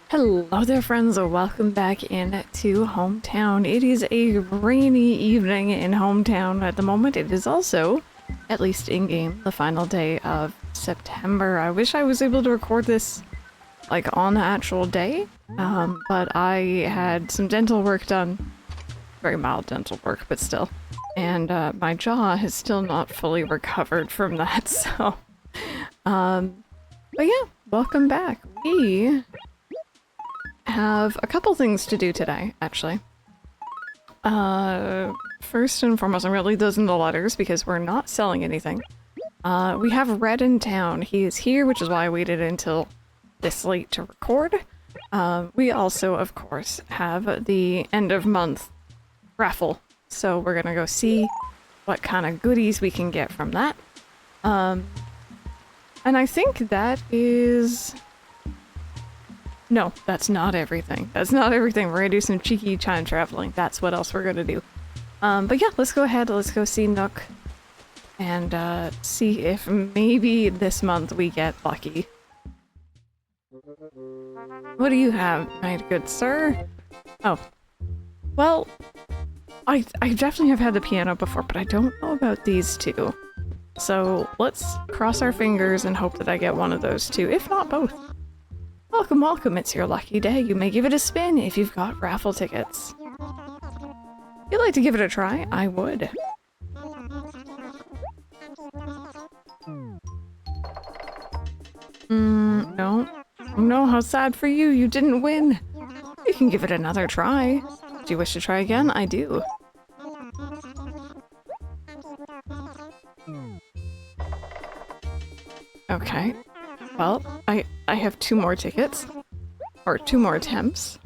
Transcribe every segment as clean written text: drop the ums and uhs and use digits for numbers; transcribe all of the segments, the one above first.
Hello there friends, welcome back in to Hometown. It is a rainy evening in Hometown at the moment. It is also, at least in-game, the final day of September. I wish I was able to record this like on the actual day, but I had some dental work done. Very mild dental work, but still. And my jaw has still not fully recovered from that, so... but yeah, welcome back. We have a couple things to do today, actually. First and foremost, I'm gonna leave those in the letters because we're not selling anything. We have Red in town. He is here, which is why I waited until this late to record. We also, of course, have the end of month raffle. So we're gonna go see what kind of goodies we can get from that. And I think that is... No, that's not everything. That's not everything. We're gonna do some cheeky time traveling. That's what else we're gonna do. But yeah, let's go ahead. Let's go see Nook. And see if maybe this month we get lucky. What do you have, my good sir? Oh. Well, I definitely have had the piano before, but I don't know about these two. So let's cross our fingers and hope that I get one of those two, if not both. Welcome, welcome, it's your lucky day. You may give it a spin if you've got raffle tickets. If you'd like to give it a try, I would. No. Oh no, how sad for you, you didn't win. You can give it another try. Do you wish to try again? I do. Okay. Well, I have 2 more tickets. Or 2 more attempts.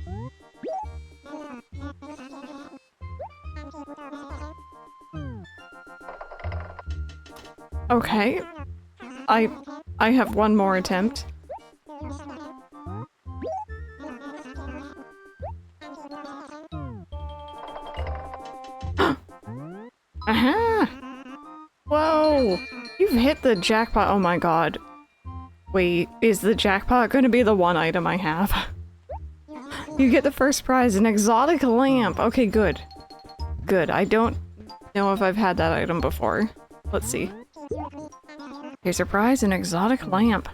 Okay. I have 1 more attempt. Aha! Whoa! You've hit the jackpot. Oh my god. Wait, is the jackpot gonna be the one item I have? You get the first prize, an exotic lamp! Okay, good. Good, I don't know if I've had that item before. Let's see. Here's your prize, an exotic lamp.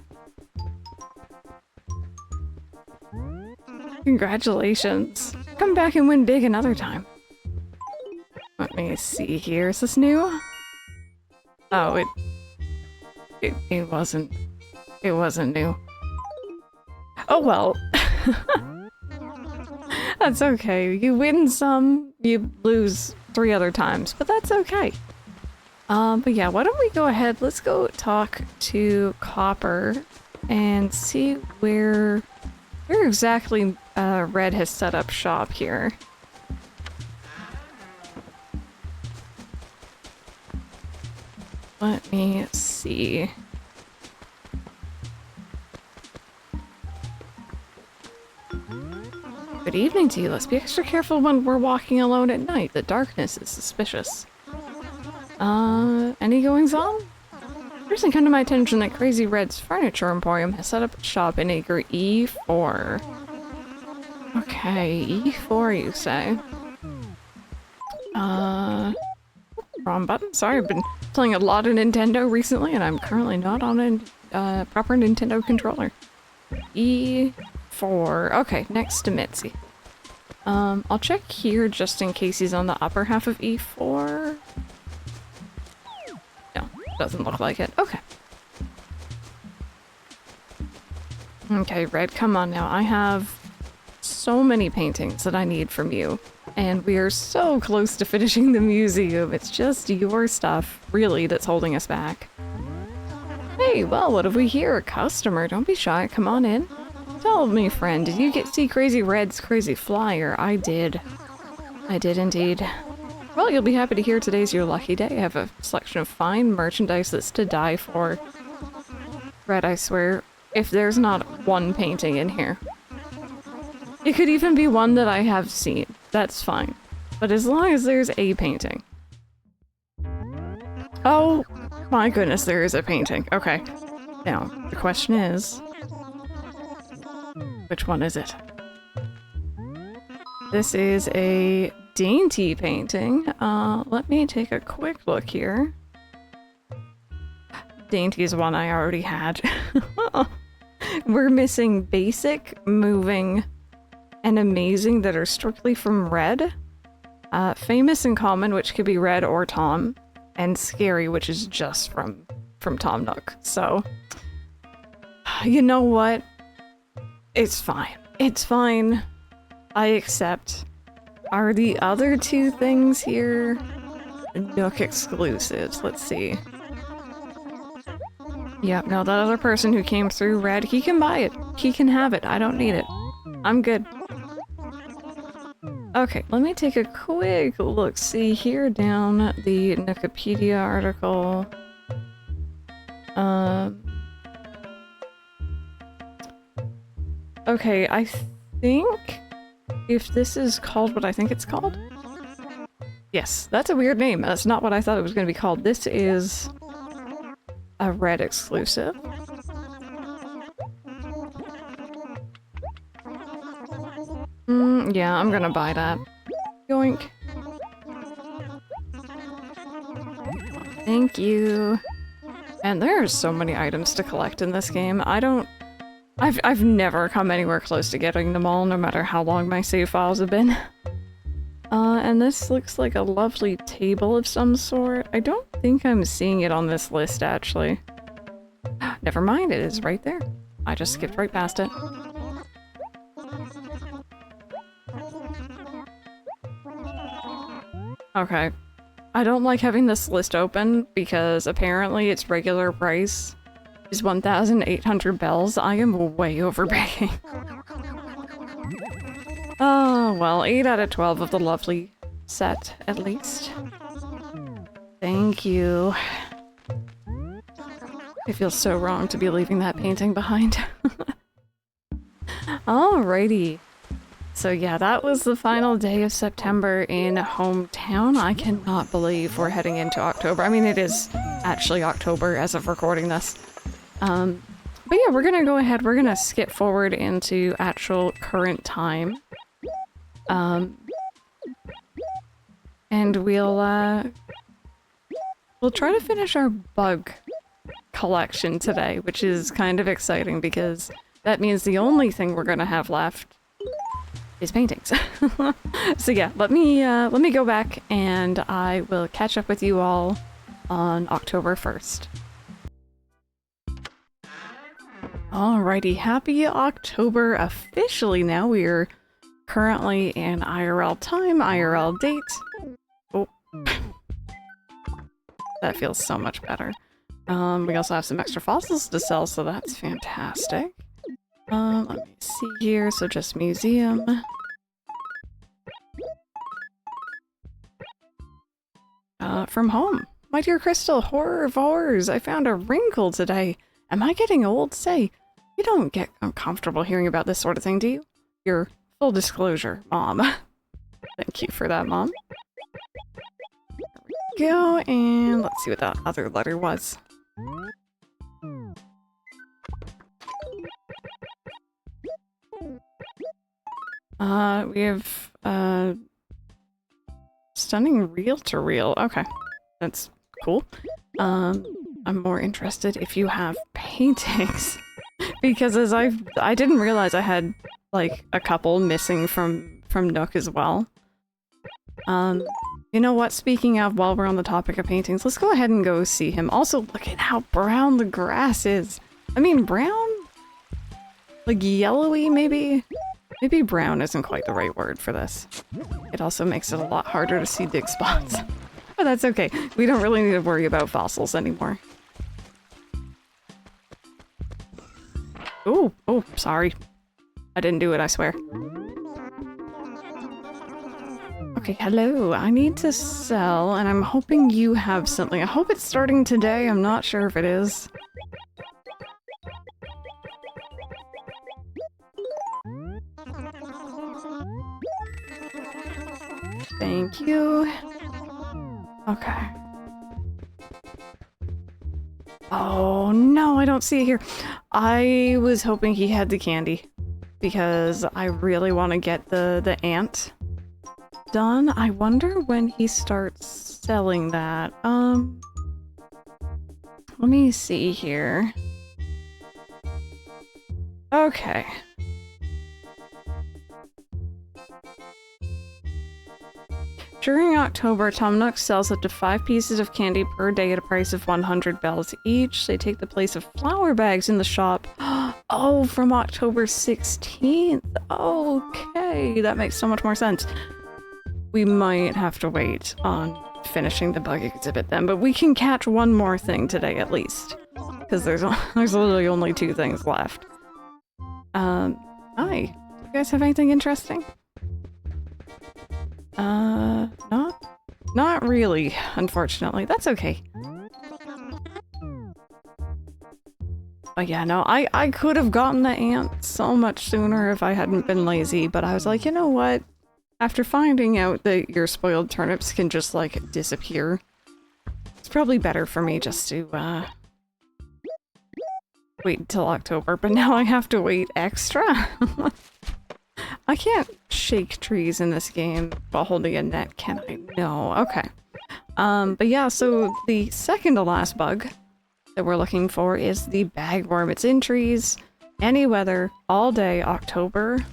Congratulations. Come back and win big another time. Let me see here, is this new? Oh, it wasn't. It wasn't new. Oh well. That's okay. You win some, you lose 3 other times, but that's okay. But yeah, why don't we go ahead, let's go talk to Copper and see where exactly Red has set up shop here. Let me see. Good evening to you. Let's be extra careful when we're walking alone at night. The darkness is suspicious. Any goings on? Recently come to my attention that Crazy Red's Furniture Emporium has set up shop in acre E4. Okay, E4 you say. Wrong button. Sorry, I've been playing a lot of Nintendo recently and I'm currently not on a proper Nintendo controller. E4. Okay, next to Mitzi. I'll check here just in case he's on the upper half of E4. No, doesn't look like it. Okay. Okay, Red, come on now. I have so many paintings that I need from you. And we are so close to finishing the museum. It's just your stuff, really, that's holding us back. Hey, well, what have we here? A customer. Don't be shy. Come on in. Tell me, friend, did you see Crazy Red's crazy flyer? I did. I did indeed. Well, you'll be happy to hear today's your lucky day. I have a selection of fine merchandise that's to die for. Red, I swear, if there's not one painting in here. It could even be one that I have seen. That's fine. But as long as there's a painting. Oh, my goodness, there is a painting. Okay. Now, the question is... Which one is it? This is a dainty painting. Let me take a quick look here. Dainty is one I already had. We're missing basic, moving, and amazing that are strictly from Red. Famous and common, which could be Red or Tom. And scary, which is just from Tom Nook. So, you know what? It's fine. It's fine. I accept. Are the other two things here Nook exclusives? Let's see. Yep, no, that other person who came through Red, he can buy it. He can have it. I don't need it. I'm good. Okay, let me take a quick look-see here down the Wikipedia article. Okay, I think if this is called what I think it's called. Yes, that's a weird name. That's not what I thought it was going to be called. This is a Red exclusive. Yeah, I'm gonna buy that. Yoink. Thank you. And there are so many items to collect in this game. I've never come anywhere close to getting them all, no matter how long my save files have been. And this looks like a lovely table of some sort. I don't think I'm seeing it on this list, actually. Never mind, it is right there. I just skipped right past it. Okay. I don't like having this list open because apparently its regular price is 1,800 bells. I am way overpaying. Oh, well, 8 out of 12 of the lovely set, at least. Thank you. It feels so wrong to be leaving that painting behind. Alrighty. So yeah, that was the final day of September in Hometown. I cannot believe we're heading into October. I mean, it is actually October as of recording this. But yeah, we're gonna go ahead, we're gonna skip forward into actual current time. And we'll try to finish our bug collection today, which is kind of exciting because that means the only thing we're gonna have left is paintings. So yeah, let me go back and I will catch up with you all on October 1st. Alrighty, happy October officially now. We are currently in IRL time, IRL date. Oh. That feels so much better. We also have some extra fossils to sell, so that's fantastic. Let me see here, so just museum. From home. My dear Crystal, horror of horrors, I found a wrinkle today. Am I getting old? Say, you don't get uncomfortable hearing about this sort of thing, do you? Your full disclosure, Mom. Thank you for that, Mom. There we go, and let's see what that other letter was. We have, stunning reel-to-reel. Okay, that's cool. I'm more interested if you have paintings. Because as I didn't realize I had, like, a couple missing from Nook as well. You know what, speaking of, while we're on the topic of paintings, let's go ahead and go see him. Also, look at how brown the grass is. I mean, brown? Like, yellowy, maybe? Maybe brown isn't quite the right word for this. It also makes it a lot harder to see dig spots. But that's okay. We don't really need to worry about fossils anymore. Oh, sorry. I didn't do it, I swear. Okay, hello. I need to sell, and I'm hoping you have something. I hope it's starting today. I'm not sure if it is. Thank you. Okay. Oh no, I don't see it here. I was hoping he had the candy. because I really want to get the ant done. I wonder when he starts selling that. Let me see here. Okay. During October, Tom Nook sells up to 5 pieces of candy per day at a price of 100 bells each. They take the place of flour bags in the shop. Oh, from October 16th. Okay, that makes so much more sense. We might have to wait on finishing the bug exhibit then, but we can catch one more thing today at least. Because there's literally only 2 things left. Hi. Do you guys have anything interesting? Not really, unfortunately. That's okay. But yeah, no, I could have gotten the ant so much sooner if I hadn't been lazy, but I was like, you know what? After finding out that your spoiled turnips can just, like, disappear, it's probably better for me just to, wait until October, but now I have to wait extra? I can't shake trees in this game while holding a net, can I? No. Okay. But yeah, so the second to last bug that we're looking for is the bagworm. It's in trees, any weather, all day, October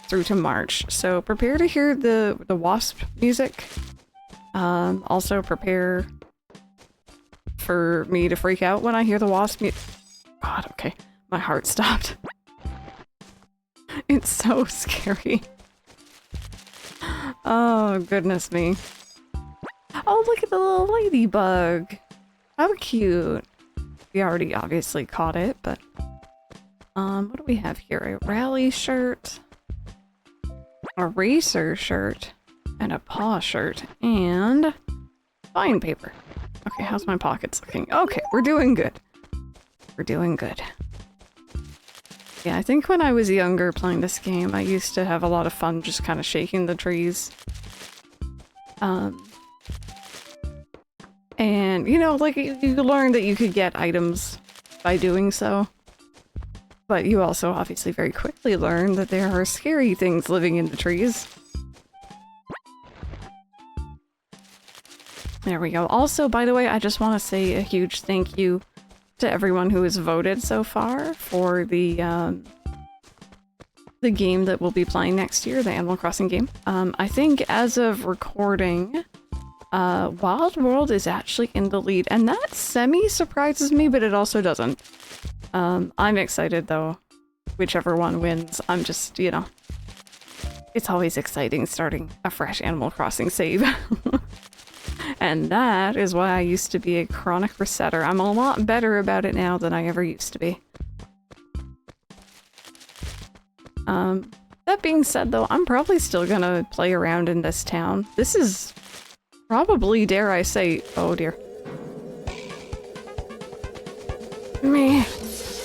through to March. So prepare to hear the wasp music. Also prepare for me to freak out when I hear the wasp music. God, okay. My heart stopped. It's so scary. Oh, goodness me. Oh, look at the little ladybug. How cute. We already obviously caught it, but... what do we have here? A rally shirt, a racer shirt, and a paw shirt, and... fine paper. Okay, how's my pockets looking? Okay, we're doing good. We're doing good. Yeah, I think when I was younger playing this game, I used to have a lot of fun just kind of shaking the trees. And, you know, like, you learned that you could get items by doing so. But you also obviously very quickly learn that there are scary things living in the trees. There we go. Also, by the way, I just want to say a huge thank you to everyone who has voted so far for the game that we'll be playing next year, the Animal Crossing game. I think as of recording, Wild World is actually in the lead, and that semi-surprises me, but it also doesn't. I'm excited though, whichever one wins. I'm just, you know, it's always exciting starting a fresh Animal Crossing save. And that is why I used to be a chronic resetter. I'm a lot better about it now than I ever used to be. That being said though, I'm probably still gonna play around in this town. This is probably, dare I say, oh dear. Me.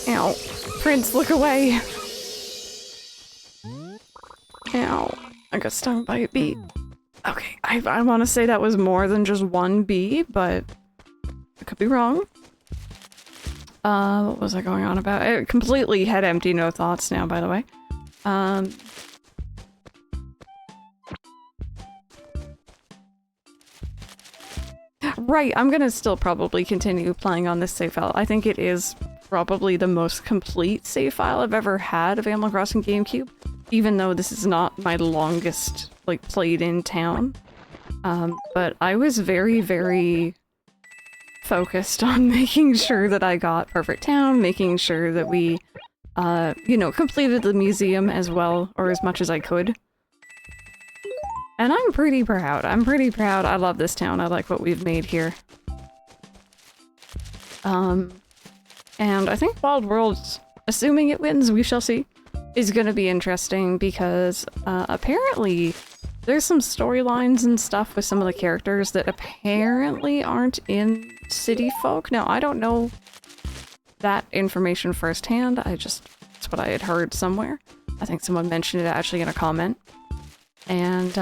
Ow. Prince, look away. Ow. I got stung by a bee. Okay, I want to say that was more than just one bee, but I could be wrong. What was I going on about? I completely head empty, no thoughts now, by the way. Right, I'm gonna still probably continue playing on this save file. I think it is probably the most complete save file I've ever had of Animal Crossing GameCube, even though this is not my longest, like, played in town. But I was very, very focused on making sure that I got Perfect Town, making sure that we, you know, completed the museum as well, or as much as I could. And I'm pretty proud. I'm pretty proud. I love this town. I like what we've made here. And I think Wild Worlds, assuming it wins, we shall see, is gonna be interesting because, apparently there's some storylines and stuff with some of the characters that apparently aren't in City Folk. Now, I don't know that information firsthand. It's what I had heard somewhere. I think someone mentioned it actually in a comment. And,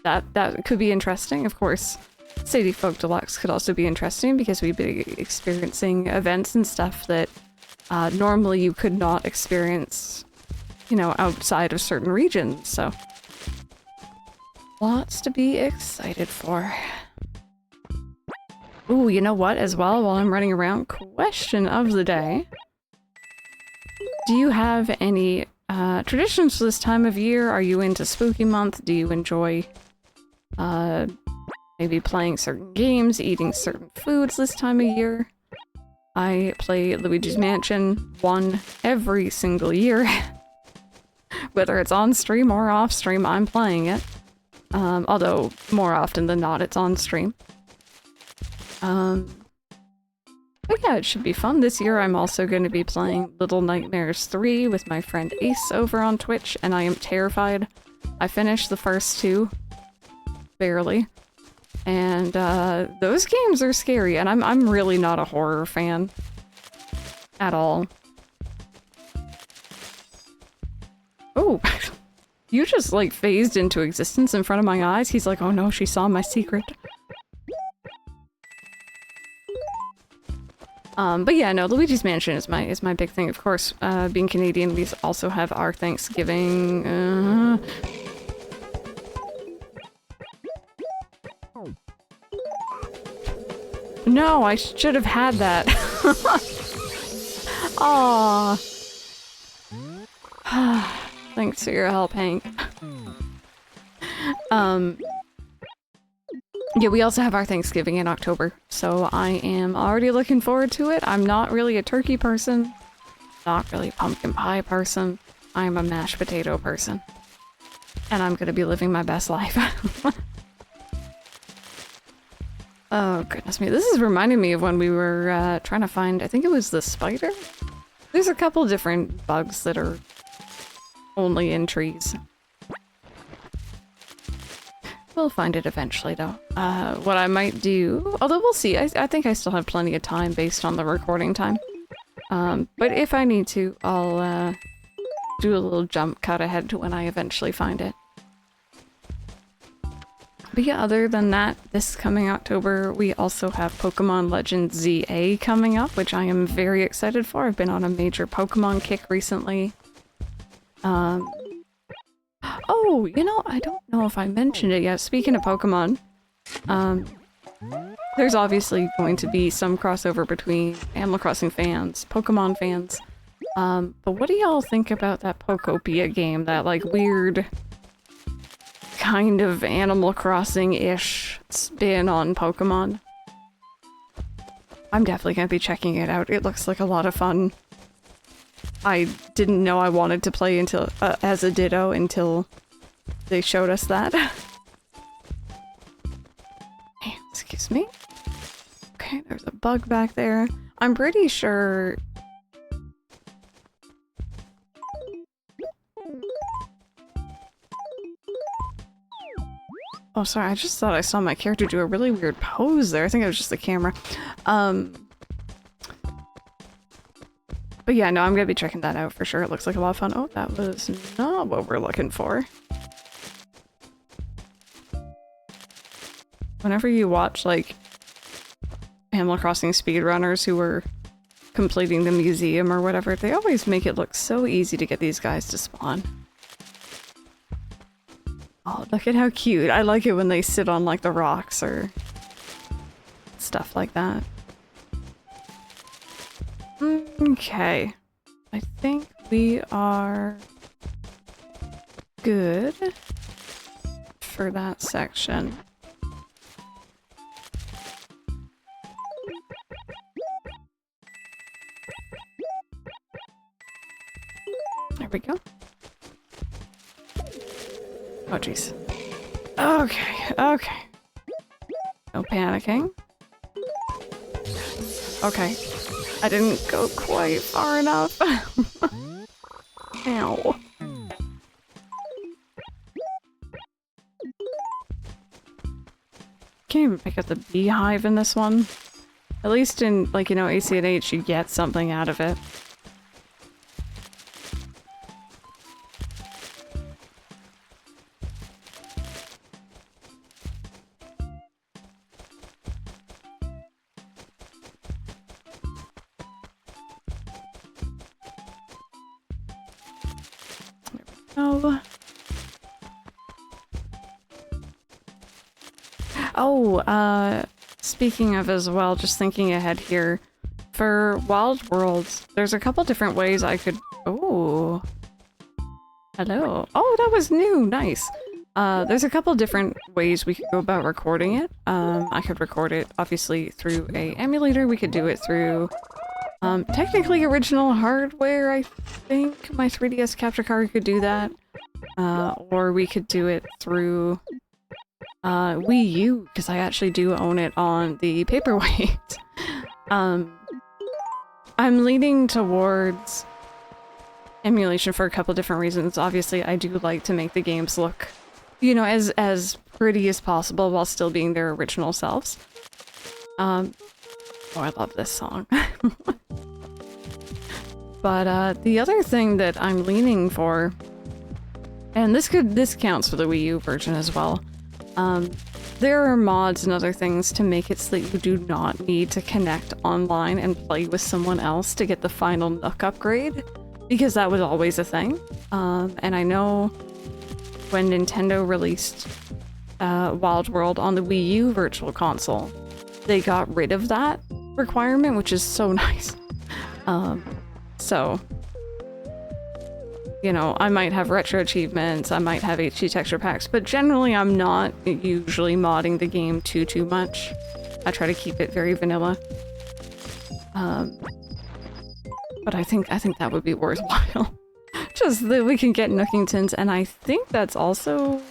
that could be interesting. Of course, City Folk Deluxe could also be interesting because we'd be experiencing events and stuff that, normally you could not experience you know, outside of certain regions, so lots to be excited for. Ooh, you know what, as well, while I'm running around, question of the day. Do you have any traditions for this time of year? Are you into Spooky Month? Do you enjoy maybe playing certain games, eating certain foods this time of year? I play Luigi's Mansion 1 every single year. Whether it's on stream or off stream, I'm playing it. Although, more often than not, it's on stream. But yeah, it should be fun. This year I'm also going to be playing Little Nightmares 3 with my friend Ace over on Twitch, and I am terrified. I finished the first two. Barely. And, those games are scary, and I'm really not a horror fan. At all. Oh! You just, like, phased into existence in front of my eyes. He's like, oh no, she saw my secret. But yeah, no, Luigi's Mansion is my big thing. Of course, being Canadian, we also have our Thanksgiving. No, I should have had that. Aww. Thanks for your help, Hank. Yeah, we also have our Thanksgiving in October, so I am already looking forward to it. I'm not really a turkey person, not really a pumpkin pie person. I'm a mashed potato person. And I'm gonna be living my best life. Oh, goodness me. This is reminding me of when we were trying to find, I think it was the spider? There's a couple different bugs that are only in trees. We'll find it eventually, though. What I might do... Although we'll see. I think I still have plenty of time based on the recording time. But if I need to, I'll do a little jump cut ahead to when I eventually find it. But yeah, other than that, this coming October, we also have Pokemon Legends ZA coming up, which I am very excited for. I've been on a major Pokemon kick recently. Oh, you know, I don't know if I mentioned it yet. Speaking of Pokemon, there's obviously going to be some crossover between Animal Crossing fans, Pokemon fans. But what do y'all think about that Pokopia game? That, like, weird kind of Animal Crossing-ish spin on Pokemon? I'm definitely gonna be checking it out. It looks like a lot of fun. I didn't know I wanted to play until as a Ditto until they showed us that. Hey, excuse me. Okay, there's a bug back there. I'm pretty sure... Oh, sorry, I just thought I saw my character do a really weird pose there. I think it was just the camera. But yeah, no, I'm gonna be checking that out for sure. It looks like a lot of fun. Oh, that was not what we're looking for. Whenever you watch, like, Animal Crossing speedrunners who are completing the museum or whatever, they always make it look so easy to get these guys to spawn. Oh, look at how cute. I like it when they sit on, like, the rocks or stuff like that. Okay. I think we are good for that section. There we go. Oh, jeez. Okay, okay. No panicking. Okay. I didn't go quite far enough. Ow. Can't even pick up the beehive in this one. At least in, like, you know, AC and H, you get something out of it. go. Oh, speaking of as well, just thinking ahead here, for Wild Worlds, there's a couple different ways I could... Oh. Hello. Oh, that was new. Nice. There's a couple different ways we could go about recording it. I could record it, obviously, through a emulator. We could do it through, technically original hardware, I think. My 3DS capture card could do that. Or we could do it through... Wii U, because I actually do own it on the paperweight. I'm leaning towards emulation for a couple different reasons. Obviously, I do like to make the games look, you know, as pretty as possible while still being their original selves. Oh, I love this song. But the other thing that I'm leaning for, and this counts for the Wii U version as well. There are mods and other things to make it so that you do not need to connect online and play with someone else to get the final Nook upgrade, because that was always a thing. And I know when Nintendo released Wild World on the Wii U Virtual Console, they got rid of that requirement, which is so nice. So, you know, I might have retro achievements, I might have HD texture packs, but generally I'm not usually modding the game too much. I try to keep it very vanilla. But I think that would be worthwhile. Just that we can get Nookingtons, and I think that's also...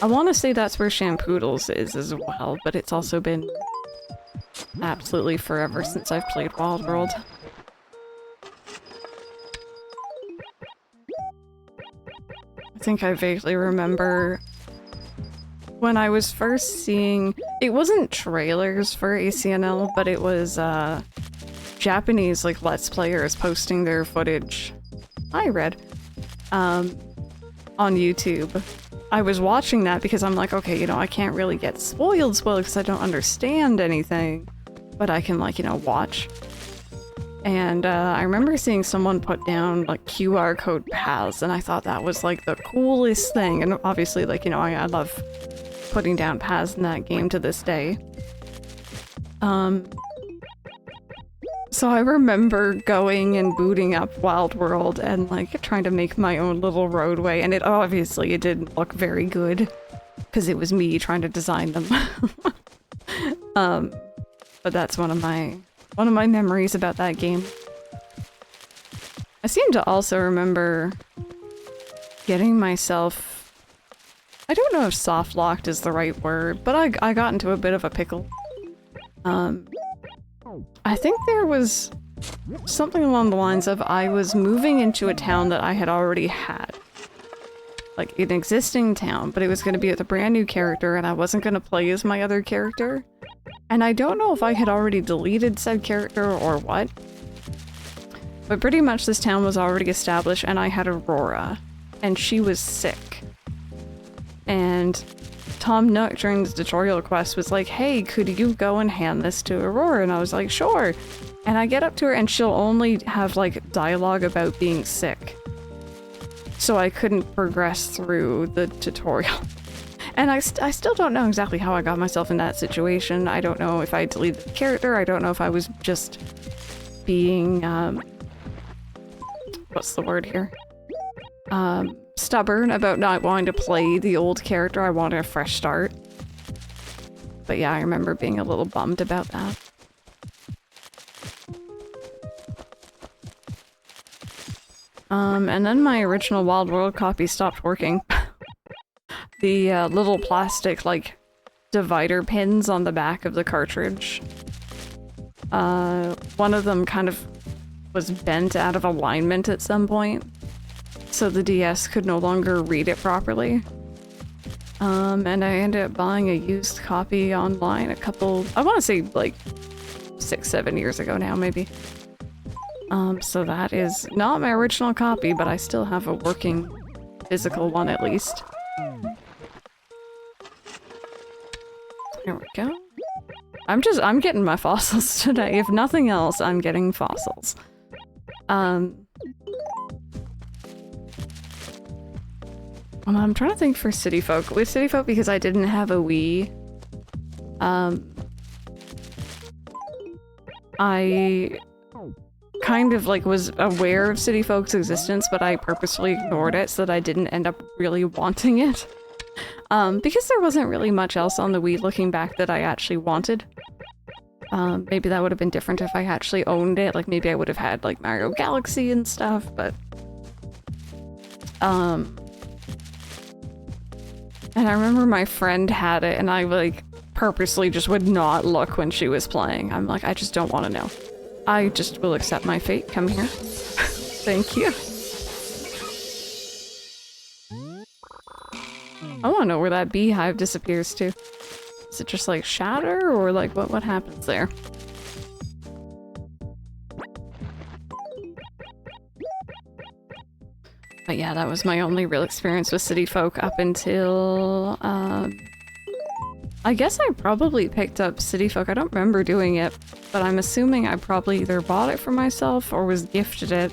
I want to say that's where Shampoodles is as well, but it's also been absolutely forever since I've played Wild World. I think I vaguely remember when I was first seeing... It wasn't trailers for ACNL, but it was Japanese like Let's Players posting their footage. Hi, Red. On YouTube. I was watching that because I'm like, okay, you know, I can't really get spoiled because I don't understand anything, but I can, like, you know, watch. And I remember seeing someone put down like QR code paths, and I thought that was like the coolest thing. And obviously, like, you know, I love putting down paths in that game to this day. So I remember going and booting up Wild World and like trying to make my own little roadway, and it didn't look very good because it was me trying to design them. But that's one of my memories about that game. I seem to also remember getting myself... I don't know if soft-locked is the right word, but I got into a bit of a pickle. I think there was something along the lines of I was moving into a town that I had already had. Like, an existing town, but it was going to be with a brand new character, and I wasn't going to play as my other character. And I don't know if I had already deleted said character or what. But pretty much this town was already established, and I had Aurora. And she was sick. And Tom Nook, during the tutorial quest, was like, hey, could you go and hand this to Aurora? And I was like, sure. And I get up to her, and she'll only have, like, dialogue about being sick. So I couldn't progress through the tutorial. And I still don't know exactly how I got myself in that situation. I don't know if I deleted the character. I don't know if I was just being, what's the word here? Stubborn about not wanting to play the old character. I wanted a fresh start. But yeah, I remember being a little bummed about that. And then my original Wild World copy stopped working. The little plastic, like, divider pins on the back of the cartridge. One of them kind of was bent out of alignment at some point, so the DS could no longer read it properly. And I ended up buying a used copy online a couple, I want to say like 6-7 years ago now, maybe. So that is not my original copy, but I still have a working physical one at least. Here we go. I'm getting my fossils today. If nothing else, I'm getting fossils. I'm trying to think for City Folk. With City Folk, because I didn't have a Wii, I kind of like was aware of City Folk's existence, but I purposefully ignored it so that I didn't end up really wanting it. Because there wasn't really much else on the Wii looking back that I actually wanted. Maybe that would have been different if I actually owned it, like maybe I would have had like Mario Galaxy and stuff, but... And I remember my friend had it and I like purposely just would not look when she was playing. I'm like, I just don't want to know. I just will accept my fate. Come here. Thank you. I want to know where that beehive disappears to. Is it just like shatter or like what happens there? But yeah, that was my only real experience with City Folk up until, I guess I probably picked up City Folk. I don't remember doing it, but I'm assuming I probably either bought it for myself or was gifted it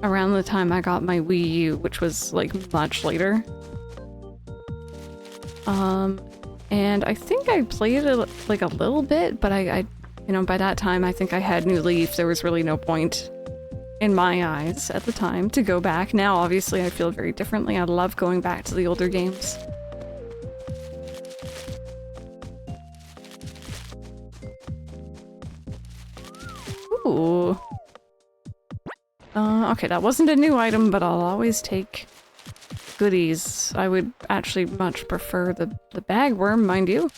around the time I got my Wii U, which was like much later. And I think I played it like a little bit, but I you know, by that time I think I had New Leaf. There was really no point in my eyes at the time to go back. Now obviously I feel very differently. I love going back to the older games. Ooh. Okay, that wasn't a new item, but I'll always take goodies. I would actually much prefer the bagworm, mind you.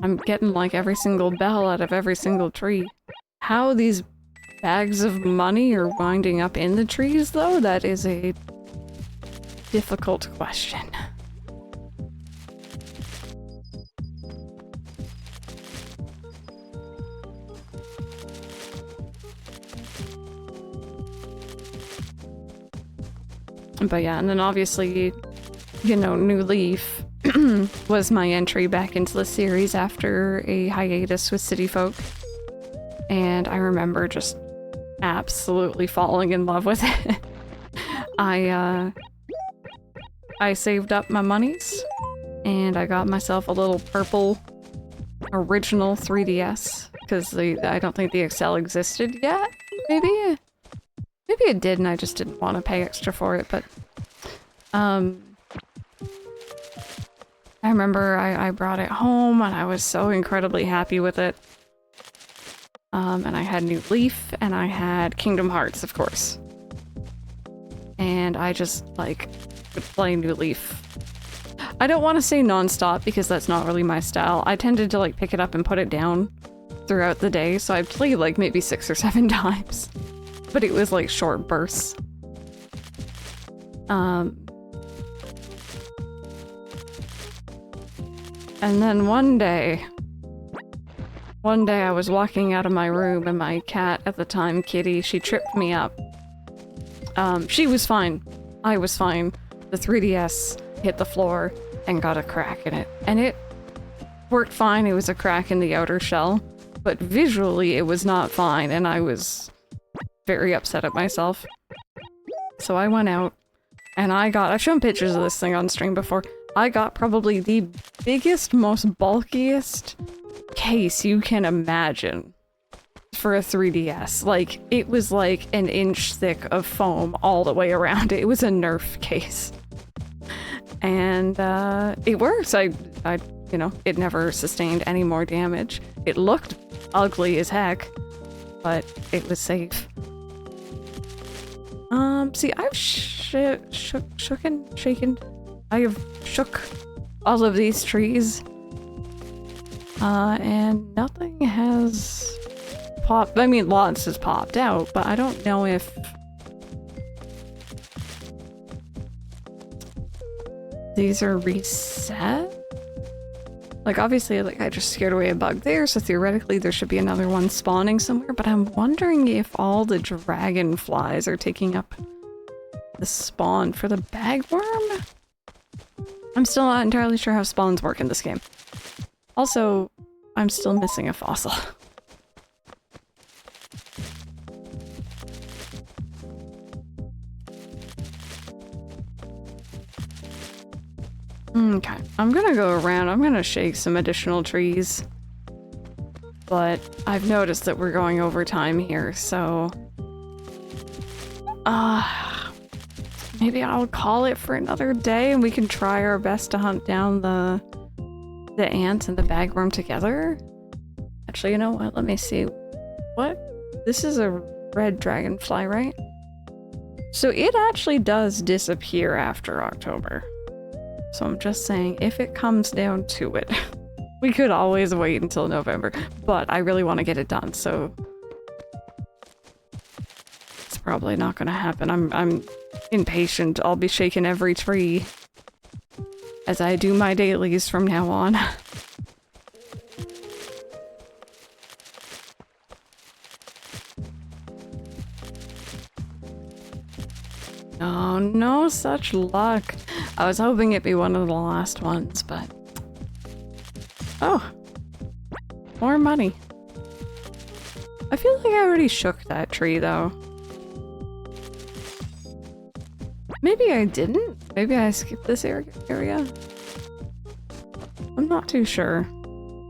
I'm getting like every single bell out of every single tree. How these bags of money are winding up in the trees, though, that is a difficult question. But yeah, and then obviously, you know, New Leaf was my entry back into the series after a hiatus with City Folk. And I remember just absolutely falling in love with it. I saved up my monies and I got myself a little purple original 3DS because I don't think the XL existed yet. Maybe it did and I just didn't want to pay extra for it, but I remember I brought it home and I was so incredibly happy with it. And I had New Leaf and I had Kingdom Hearts, of course. And I just like would play New Leaf. I don't want to say non-stop because that's not really my style. I tended to like pick it up and put it down throughout the day, so I'd play like maybe 6 or 7 times. But it was like short bursts. And then one day I was walking out of my room and my cat at the time, Kitty, she tripped me up. She was fine. I was fine. The 3DS hit the floor and got a crack in it. And it worked fine. It was a crack in the outer shell. But visually it was not fine and I was very upset at myself. So I went out and I've shown pictures of this thing on stream before. I got probably the biggest, most bulkiest case you can imagine for a 3DS. Like, it was like an inch thick of foam all the way around it. It was a Nerf case. And it works. I you know, it never sustained any more damage. It looked ugly as heck, but it was safe. See, I've shaken. I have shook all of these trees. And nothing has popped. I mean, lots has popped out, but I don't know if these are reset. Like, obviously, like, I just scared away a bug there, so theoretically there should be another one spawning somewhere, but I'm wondering if all the dragonflies are taking up the spawn for the bagworm? I'm still not entirely sure how spawns work in this game. Also, I'm still missing a fossil. Okay, I'm gonna go around. I'm gonna shake some additional trees. But I've noticed that we're going over time here, so... maybe I'll call it for another day and we can try our best to hunt down the ant and the bagworm together. Actually, you know what? Let me see. What? This is a red dragonfly, right? So it actually does disappear after October. So I'm just saying, if it comes down to it, we could always wait until November, but I really want to get it done, so it's probably not going to happen. I'm impatient. I'll be shaking every tree as I do my dailies from now on. Oh, no such luck. I was hoping it'd be one of the last ones, but... Oh! More money. I feel like I already shook that tree, though. Maybe I didn't? Maybe I skipped this area? I'm not too sure.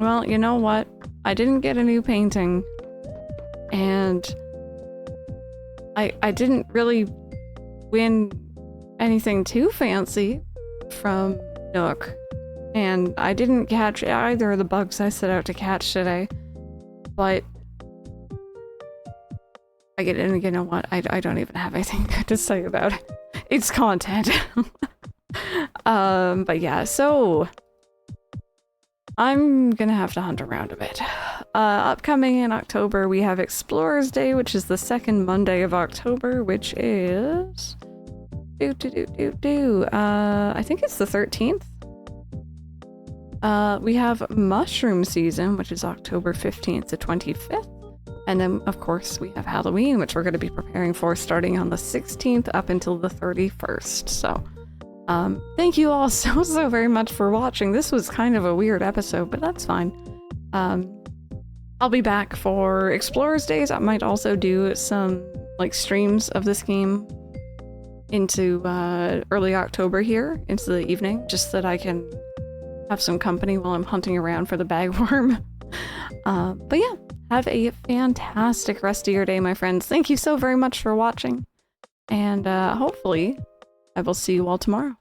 Well, you know what? I didn't get a new painting. And... I didn't really win anything too fancy from Nook. And I didn't catch either of the bugs I set out to catch today. But I get in, you know what? I don't even have anything good to say about it. It's content. But yeah, so I'm gonna have to hunt around a bit. Upcoming in October, we have Explorers Day, which is the second Monday of October, which is... I think it's the 13th. We have Mushroom Season, which is October 15th to 25th. And then, of course, we have Halloween, which we're going to be preparing for starting on the 16th up until the 31st. So, thank you all so very much for watching. This was kind of a weird episode, but that's fine. I'll be back for Explorers Days. I might also do some, like, streams of this game into early October here, into the evening, just so that I can have some company while I'm hunting around for the bagworm. But yeah, have a fantastic rest of your day, my friends. Thank you so very much for watching, and hopefully I will see you all tomorrow.